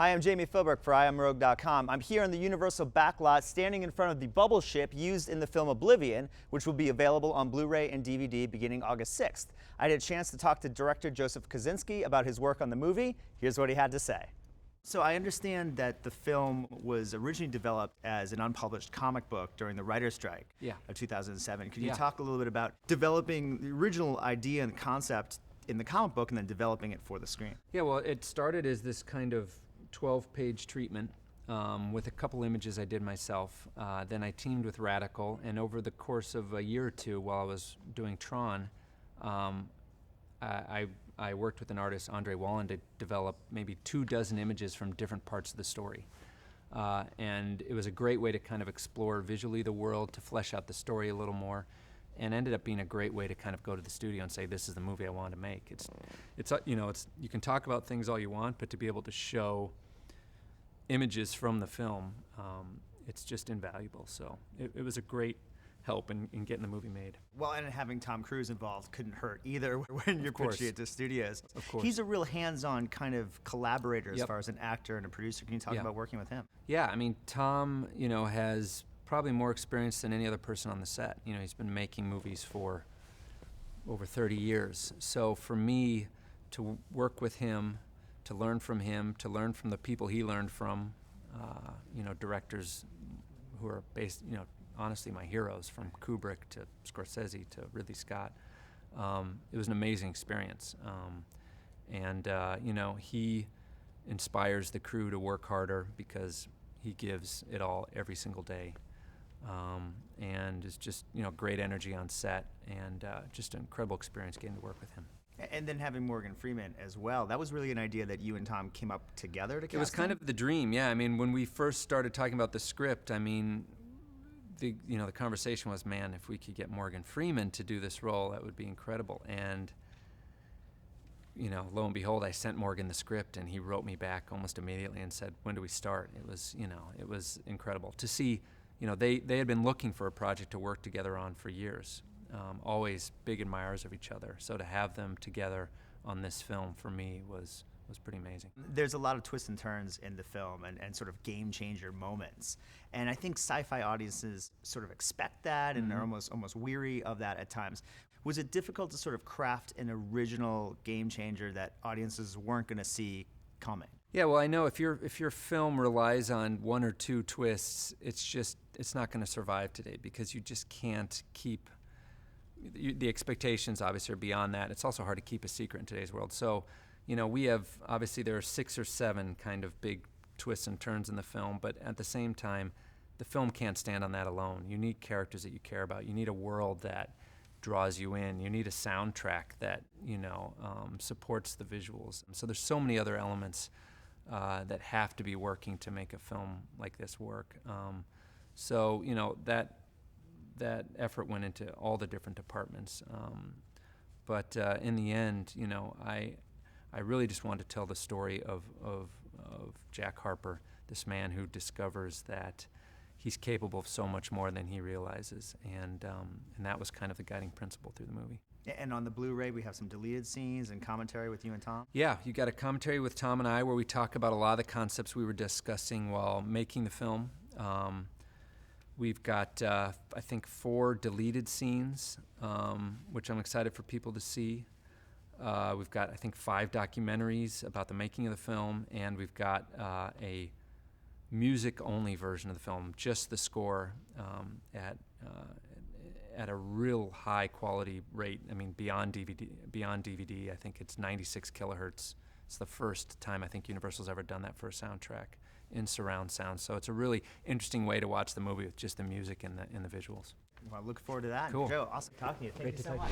Hi, I'm Jami Philbrick for iamROGUE.com. I'm here on the Universal backlot standing in front of the bubble ship used in the film Oblivion, which will be available on Blu-ray and DVD beginning August 6th. I had a chance to talk to director Joseph Kosinski about his work on the movie. Here's what he had to say. So I understand that the film was originally developed as an unpublished comic book during the writer's strike of 2007. Could you talk a little bit about developing the original idea and concept in the comic book and then developing it for the screen? Yeah, well, it started as this kind of 12-page treatment with a couple images I did myself. Then I teamed with Radical, and over the course of a year or two while I was doing Tron, I worked with an artist, Andre Wallen, to develop maybe 24 images from different parts of the story. And it was a great way to kind of explore visually the world, to flesh out the story a little more, and ended up being a great way to kind of go to the studio and say, this is the movie I wanted to make. You can talk about things all you want, but to be able to show images from the film, it's just invaluable. So it was a great help in getting the movie made. Well, and having Tom Cruise involved couldn't hurt either when you're pitching it to studios. Of course. He's a real hands-on kind of collaborator as far as an actor and a producer. Can you talk about working with him? Yeah, I mean, Tom, has probably more experience than any other person on the set. He's been making movies for over 30 years. So for me to work with him, to learn from him, to learn from the people he learned from, directors who are based, honestly my heroes, from Kubrick to Scorsese to Ridley Scott. It was an amazing experience. He inspires the crew to work harder because he gives it all every single day. And it's just, great energy on set, and just an incredible experience getting to work with him. And then having Morgan Freeman as well. That was really an idea that you and Tom came up together to cast. It was kind of the dream, yeah. I mean, when we first started talking about the script, I mean, the conversation was, man, if we could get Morgan Freeman to do this role, that would be incredible. And lo and behold, I sent Morgan the script, and he wrote me back almost immediately and said, when do we start? It was incredible to see. They had been looking for a project to work together on for years, always big admirers of each other. So to have them together on this film for me was pretty amazing. There's a lot of twists and turns in the film and sort of game changer moments. And I think sci-fi audiences sort of expect that and are almost weary of that at times. Was it difficult to sort of craft an original game changer that audiences weren't going to see coming? Yeah, well, I know if your film relies on one or two twists, it's not going to survive today, because you just can't keep the expectations. Obviously, are beyond that. It's also hard to keep a secret in today's world. So, we have, obviously there are 6 or 7 kind of big twists and turns in the film, but at the same time, the film can't stand on that alone. You need characters that you care about. You need a world that draws you in. You need a soundtrack that supports the visuals. So there's so many other elements that have to be working to make a film like this work. That effort went into all the different departments. But in the end, I really just wanted to tell the story of Jack Harper, this man who discovers that he's capable of so much more than he realizes, and that was kind of the guiding principle through the movie. And on the Blu-ray, we have some deleted scenes and commentary with you and Tom? Yeah, you got a commentary with Tom and I where we talk about a lot of the concepts we were discussing while making the film. We've got, I think, 4 deleted scenes, which I'm excited for people to see. We've got, I think, 5 documentaries about the making of the film, and we've got a music-only version of the film, just the score, at a real high-quality rate. I mean, beyond DVD. I think it's 96 kilohertz. It's the first time I think Universal's ever done that for a soundtrack in surround sound. So it's a really interesting way to watch the movie with just the music and the visuals. Well, I look forward to that. Cool. Joe, awesome talking to you. Thank you so much.